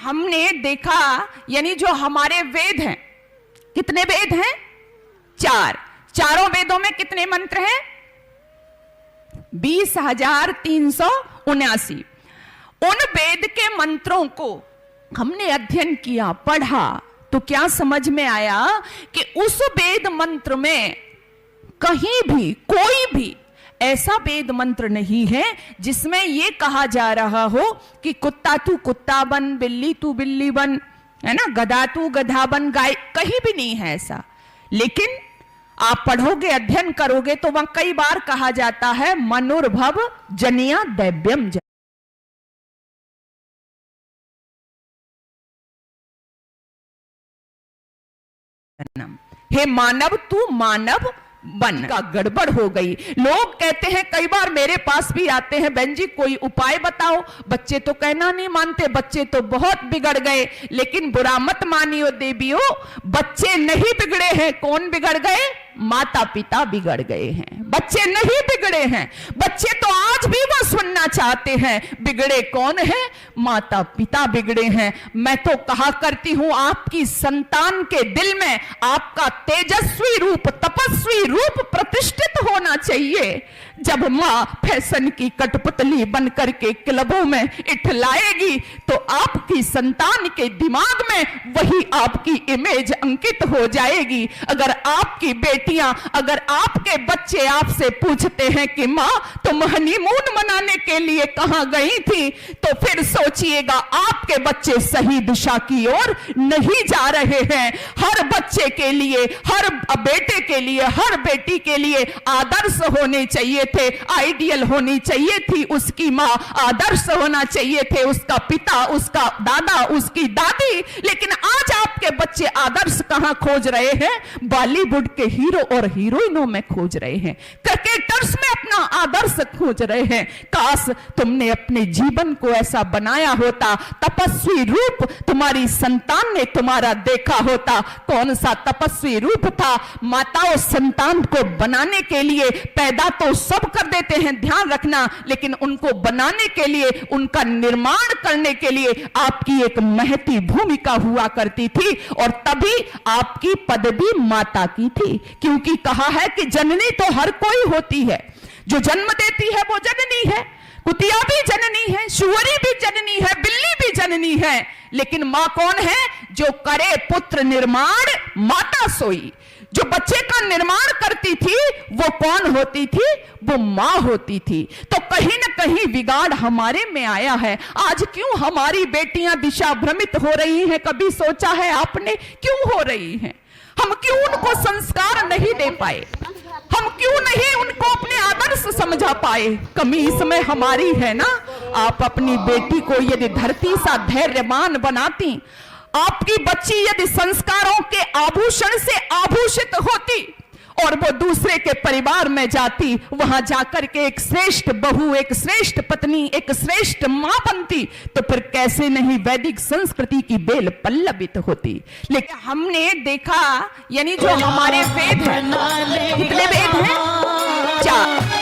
हमने देखा, यानी जो हमारे वेद हैं, कितने वेद हैं? 4। चारों वेदों में कितने मंत्र हैं? 20,379। उन वेद के मंत्रों को हमने अध्ययन किया, पढ़ा, तो क्या समझ में आया कि उस वेद मंत्र में कहीं भी कोई भी ऐसा वेद मंत्र नहीं है जिसमें यह कहा जा रहा हो कि कुत्ता तू कुत्ता बन, बिल्ली तू बिल्ली बन, है ना, गधा तू गधा बन, गाय, कहीं भी नहीं है ऐसा। लेकिन आप पढ़ोगे, अध्ययन करोगे तो वहां कई बार कहा जाता है मनुर्भव जनिया दैव्यम जन्म। हे मानव तू मानव बन। का गड़बड़ हो गई। लोग कहते हैं, कई बार मेरे पास भी आते हैं, बहन जी कोई उपाय बताओ। बच्चे तो कहना नहीं मानते, बच्चे तो बहुत बिगड़ गए। लेकिन बुरा मत मानियो देवियों, बच्चे नहीं बिगड़े हैं। कौन बिगड़ गए? माता पिता बिगड़ गए हैं, बच्चे नहीं बिगड़े हैं। बच्चे तो आज भी वो सुनना चाहते हैं, बिगड़े कौन है? माता पिता बिगड़े हैं। मैं तो कहा करती हूं, आपकी संतान के दिल में आपका तेजस्वी रूप, तपस्वी रूप प्रतिष्ठित होना चाहिए। जब मां फैशन की कठपुतली बनकर के क्लबों में इठलाएगी तो आपकी संतान के दिमाग में वही आपकी इमेज अंकित हो जाएगी। अगर आपकी बेटियां, अगर आपके बच्चे आपसे पूछते हैं कि मां तुम हनीमून मनाने के लिए कहां गई थी, तो फिर सोचिएगा आपके बच्चे सही दिशा की ओर नहीं जा रहे हैं। हर बच्चे के लिए, हर बेटे के लिए, हर बेटी के लिए आदर्श होने चाहिए थे, आइडियल होनी चाहिए थी उसकी मां, आदर्श होना चाहिए थे उसका पिता, उसका दादा, उसकी दादी। लेकिन आज आपके बच्चे आदर्श कहां खोज रहे हैं? बॉलीवुड के हीरो और हीरोइनों में खोज रहे हैं, क्रिकेटर्स में अपना आदर्श खोज रहे हैं। काश तुमने अपने जीवन को ऐसा बनाया होता, तपस्वी रूप तुम्हारी संतान ने तुम्हारा देखा होता। कौन सा तपस्वी रूप था? माताओं संतान को बनाने के लिए पैदा तो सब कर देते हैं, ध्यान रखना, लेकिन उनको बनाने के लिए, उनका निर्माण करने के लिए आपकी एक महती भूमिका हुआ करती थी। और तभी आपकी पदवी माता की थी, क्योंकि कहा है कि जननी तो हर कोई होती है, जो जन्म देती है वो जननी है। कुतिया भी जननी है, सुअरी भी जननी है, बिल्ली भी जननी है। लेकिन मां कौन है? जो करे पुत्र निर्माण माता सोई। जो बच्चे का निर्माण करती थी वो कौन होती थी? वो मां होती थी। तो कहीं ना कहीं बिगाड़ हमारे में आया है। आज क्यों हमारी बेटियां दिशा भ्रमित हो रही हैं? कभी सोचा है आपने क्यों हो रही हैं? हम क्यों उनको संस्कार नहीं दे पाए? हम क्यों नहीं उनको अपने आदर्श समझा पाए? कमी इसमें हमारी है ना। आप अपनी बेटी को यदि धरती सा धैर्यवान बनाती, आपकी बच्ची यदि संस्कारों के आभूषण से आभूषित होती और वो दूसरे के परिवार में जाती, वहां जाकर के एक श्रेष्ठ बहू, एक श्रेष्ठ पत्नी, एक श्रेष्ठ मां बनती, तो फिर कैसे नहीं वैदिक संस्कृति की बेल पल्लवित होती। लेकिन हमने देखा, यानी जो हमारे वेद हैं, कितने वेद हैं? 4।